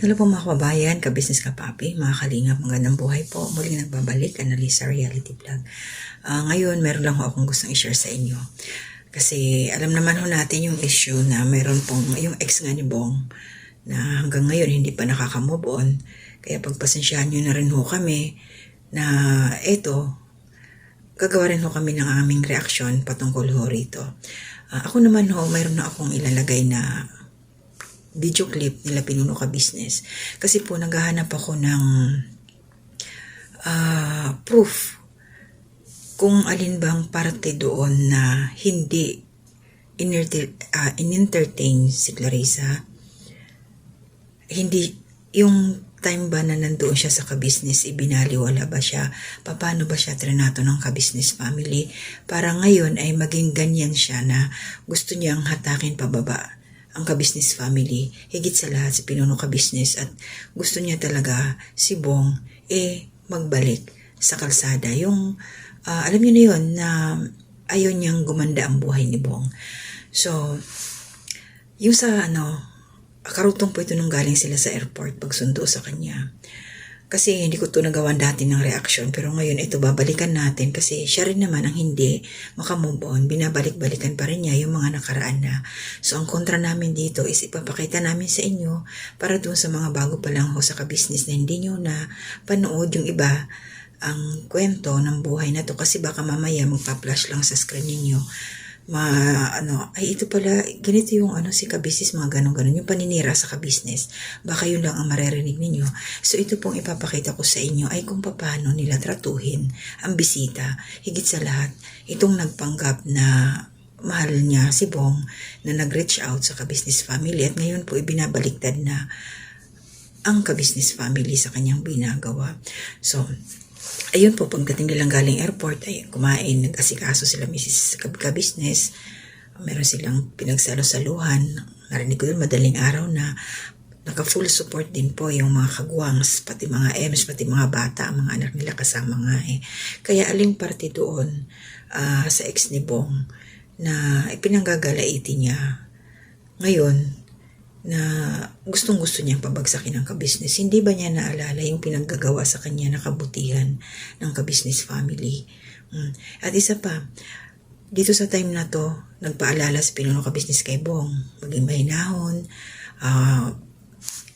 Hello po mga kababayan, ka-business ka-papi, mga kalingap, magandang buhay po. Muling nagbabalik, Analisa Reality Vlog. Ngayon, meron lang akong gustong i-share sa inyo. Kasi alam naman ho natin yung issue na meron pong, yung ex nga ni Bong, na hanggang ngayon hindi pa nakaka-move on. Kaya pagpasensyahan nyo na rin ho kami na eto, gagawa rin ho kami ng aming reaksyon patungkol ho rito. Ako naman ho, mayroon na akong ilalagay na video clip nila Pinuno Ka Business. Kasi po naghahanap ako ng proof kung alin bang parte doon na hindi in-entertain si Clarissa. Hindi, yung time ba na nandoon siya sa ka-business, ibinaliwala ba siya? Paano ba siya trinato ng ka-business family? Para ngayon ay maging ganyan siya na gusto niyang hatakin pababa ang ka-business family, higit sa lahat si Pinuno Ka Business, at gusto niya talaga si Bong magbalik sa kalsada. Yung alam niyo na yun na ayaw niyang gumanda ang buhay ni Bong. So yung sa karutong po ito nung galing sila sa airport pagsundo sa kanya. Kasi hindi ko ito nagawan dati ng reaction, pero ngayon ito babalikan natin kasi siya rin naman ang hindi makamove on. Binabalik-balikan pa rin niya yung mga nakaraan na. So ang kontra namin dito is ipapakita namin sa inyo para doon sa mga bago pa lang ho sa ka-business na hindi nyo na panood yung iba ang kwento ng buhay na to, kasi baka mamaya magpa-flash lang sa screen ninyo. Ay ito pala, ganito yung si ka-business, mga ganon-ganon, yung paninira sa ka-business. Baka yun lang ang maririnig ninyo. So ito pong ipapakita ko sa inyo ay kung paano nila tratuhin ang bisita. Higit sa lahat, itong nagpanggap na mahal niya si Bong, na nag-reach out sa ka-business family, at ngayon po ibinabaliktad na ang ka-business family sa kanyang binagawa. So ayun po, pagdating nilang galing airport, ay kumain, nag-asikaso sila Mrs. Ka-business. Meron silang pinagsalo-saluhan. Narinig ko doon madaling araw na naka-full support din po yung mga kagwangs, pati mga M's, pati mga bata, mga anak nila kasama nga Kaya aling parte doon sa ex ni Bong na ipinanggagalaiti niya ngayon na gustong-gusto niyang pabagsakin ng ka-business. Hindi ba niya naalala yung pinaggagawa sa kanya na kabutihan ng ka-business family? At isa pa, dito sa time na to, nagpaalala si Pinuno Ka Business kay Bong, maging mahinahon.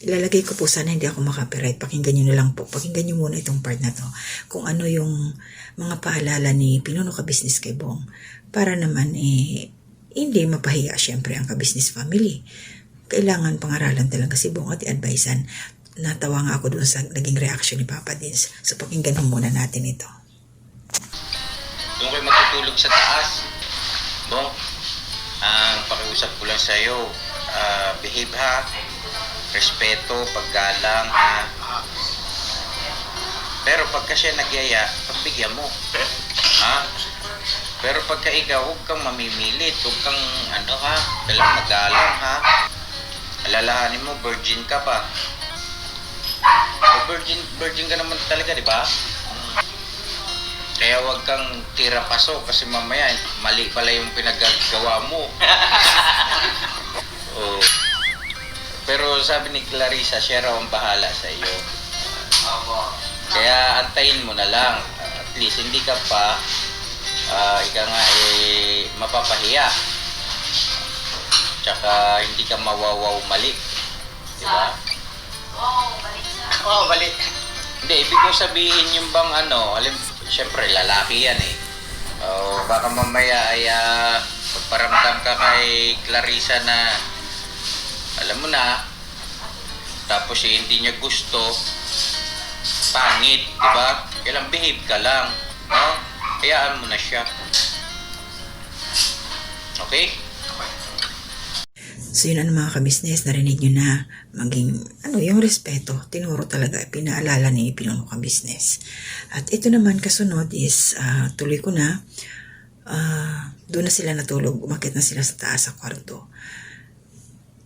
Ilalagay ko po, sana hindi ako makapiright. Pakinggan nyo na lang po. Pakinggan nyo muna itong part na to. Kung ano yung mga paalala ni Pinuno Ka Business kay Bong. Para naman hindi mapahiya syempre ang ka-business family. Kailangan pangaralan talaga si Bong at i-advisean. Natawa nga ako doon sa naging reaction ni Papa Dins. So pakinggan muna natin ito. Doon kayo matutulog sa taas. Bong, ang pakiusap ko lang sa'yo, behave ha, respeto, paggalang ha. Pero pagka siya nagyaya, pagbigyan mo. Ha? Pero pagka ikaw, huwag kang mamimilit, huwag kang kailangan magalang ha. Alalahanin mo, virgin ka pa. Virgin ka naman talaga, di ba? Kaya wag kang tira-paso kasi mamaya mali pala yung pinagagawa mo. Oh. Pero sabi ni Clarissa, siya raw ang bahala sa iyo. Kaya antayin mo na lang. At least hindi ka pa mapapahiya. Tsaka hindi ka mawawaw mali. Diba? Oo, mali. Hindi, ibig kong sabihin yung bang siyempre lalaki yan baka mamaya ay pagparamdam ka kay Clarissa na alam mo na, tapos hindi niya gusto, pangit, diba? Kailang behave ka lang, no? Hayaan mo na siya. Okay? So yun mga ka-business, narinig nyo na maging yung respeto, tinuro talaga, pinaalala ni Pinuno Ka Business. At ito naman kasunod is tuloy ko na, doon na sila natulog, umakyat na sila sa taas sa kwarto.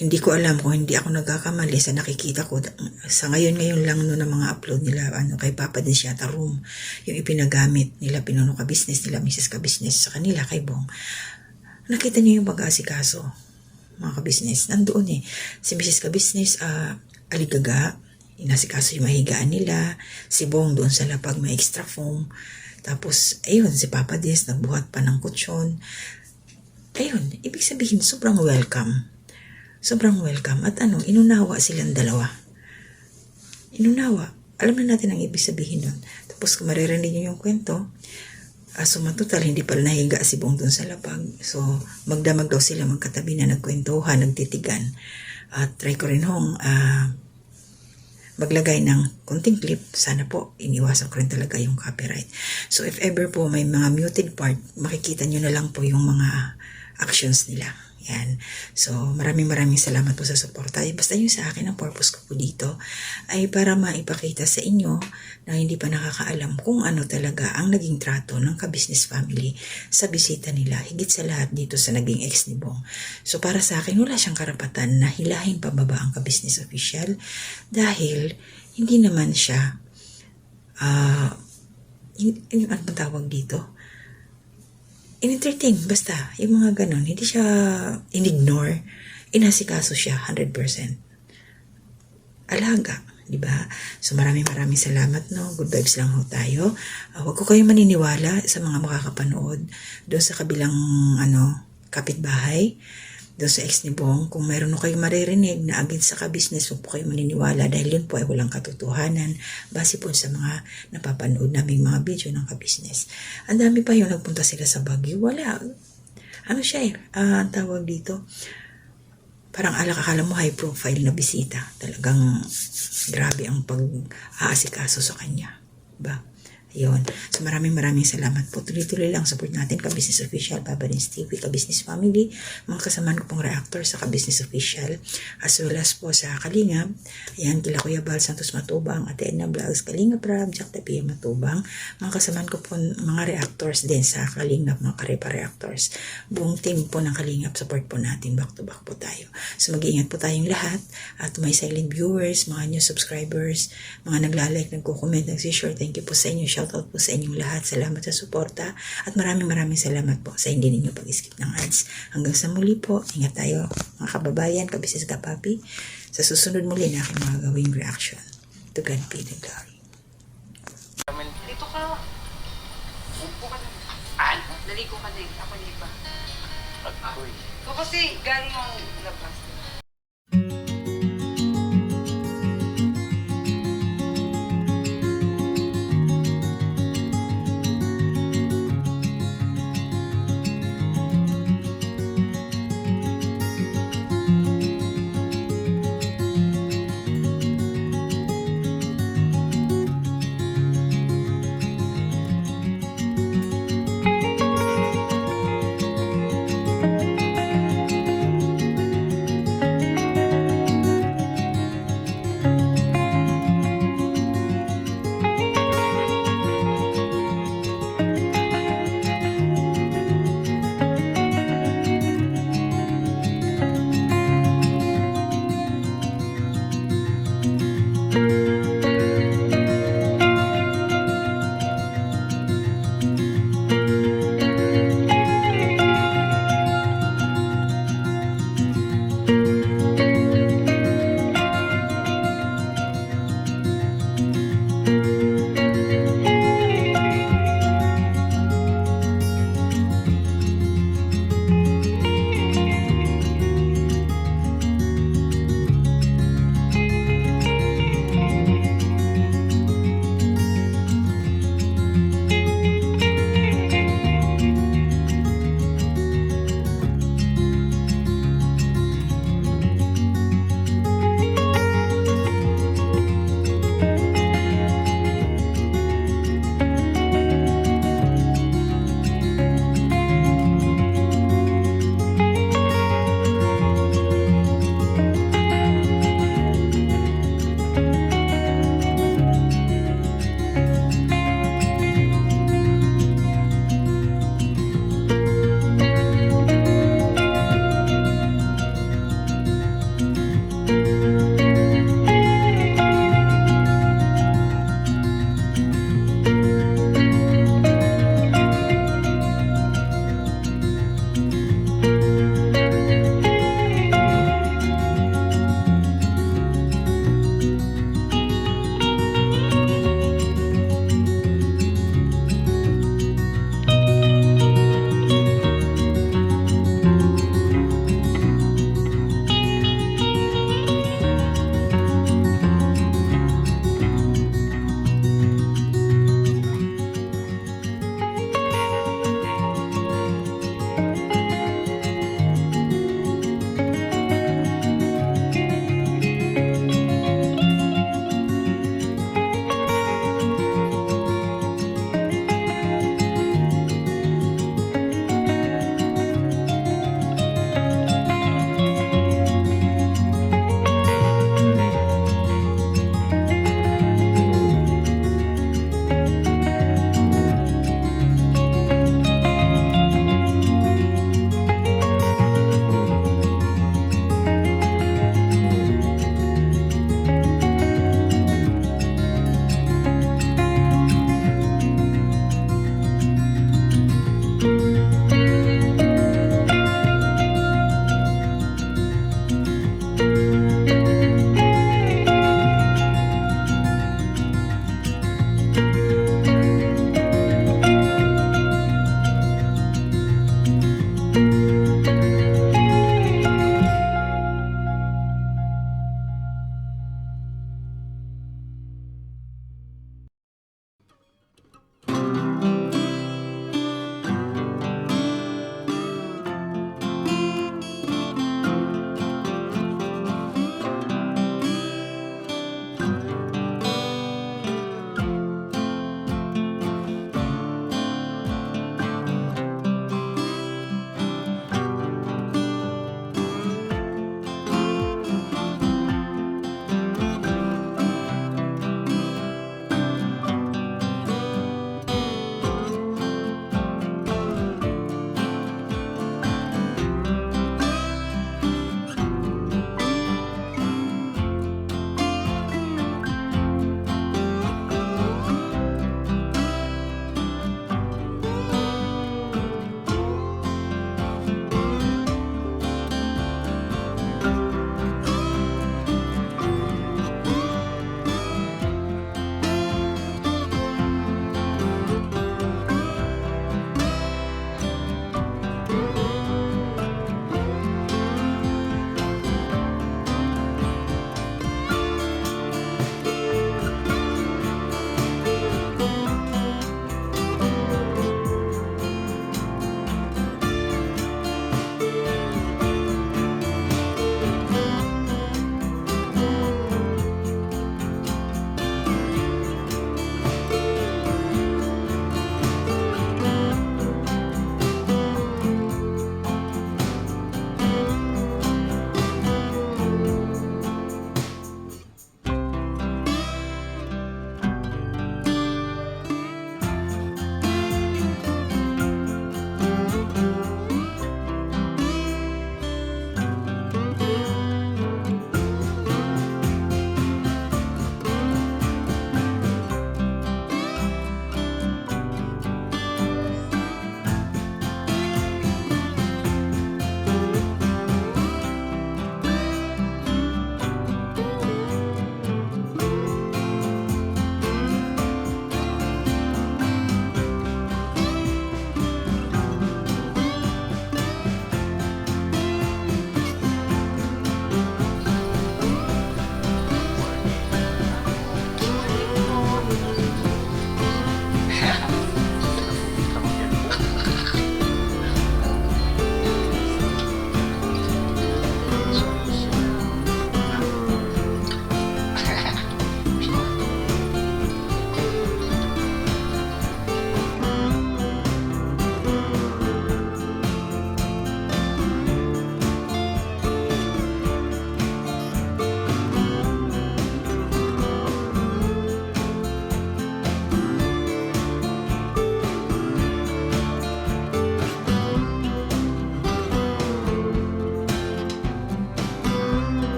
Hindi ko alam kung hindi ako nagkakamali sa nakikita ko. Sa ngayon lang ng mga upload nila kay Papa Dins yata room, yung ipinagamit nila Pinuno Ka Business, nila Mrs. Ka Business sa kanila kay Bong. Nakita niyo yung pag-aasikaso, mga ka-business. Nandoon si Mrs. Ka Business, aligaga, inasikaso yung mahigaan nila, si Bong doon sa lapag may extra foam, tapos ayun, si Papa Des nagbuhat pa ng kutsyon. Ayun, ibig sabihin sobrang welcome. Sobrang welcome. At inunawa silang dalawa. Inunawa. Alam na natin ang ibig sabihin nun. Tapos kung maririnig nyo yung kwento, sumatotal, hindi pala nahiga si Bong dun sa lapag. So, magdamag daw sila magkatabi na nagkwentuhan, nagtitigan. At try ko rin hong maglagay ng konting clip. Sana po, iniwasan ko rin talaga yung copyright. So, if ever po may mga muted part, makikita nyo na lang po yung mga actions nila. Yan. So, maraming salamat po sa suporta. Basta yung sa akin, ang purpose ko po dito ay para maipakita sa inyo na hindi pa nakakaalam kung ano talaga ang naging trato ng ka-business family sa bisita nila. Higit sa lahat dito sa naging ex ni Bong. So, para sa akin, wala siyang karapatan na hilahin pababa ang ka-business official dahil hindi naman siya ano ba tawag dito? In-entertain, basta, yung mga ganon, hindi siya in-ignore, inasikaso siya 100%. Alaga, di ba? So maraming salamat, no? Good vibes lang ho tayo. Huwag ko kayong maniniwala sa mga makakapanood doon sa kabilang, kapitbahay, doon sa ex ni Bong. Kung mayroon kayong maririnig na against sa ka-business, huwag po kayong maniniwala dahil yun po ay walang katotohanan base po sa mga napapanood naming mga video ng ka-business. Ang dami pa yung nagpunta sila sa Baguio. Wala. Ano siya ang tawag dito? Parang akala mo high profile na bisita. Talagang grabe ang pag-aasikaso sa kanya. Diba? Ayun. So maraming salamat po. Tuloy-tuloy lang support natin ka-business official, Papa Dins TV, ka-business family, mga kasamaan ko pong reactor sa ka-business official, as well as po sa Kalingap. Ayan, kila Kuya Bal Santos Matubang, Ate Edna Vlogs, Kalingap Rab, Jack Tapia Matubang, mga kasamaan ko po mga reactors din sa Kalingap, mga Karepa reactors. Buong team po ng Kalingap, support po natin, back to back po tayo. So mag-iingat po tayong lahat at may silent viewers, mga new subscribers, mga naglalike, nagko-comment, nagsishare, thank you po sa inyo. Shoutout po sa inyong lahat. Salamat sa suporta at maraming salamat po sa hindi ninyo pag-skip ng ads. Hanggang sa muli po, ingat tayo mga kababayan, kabisnes kapapi. Sa susunod muli na aking mga gawing reaction. To God be the glory. Dito ka. Upo ka na. Dali ko ka din. Ako di ba? Agoy. Ito kasi galing ang labas.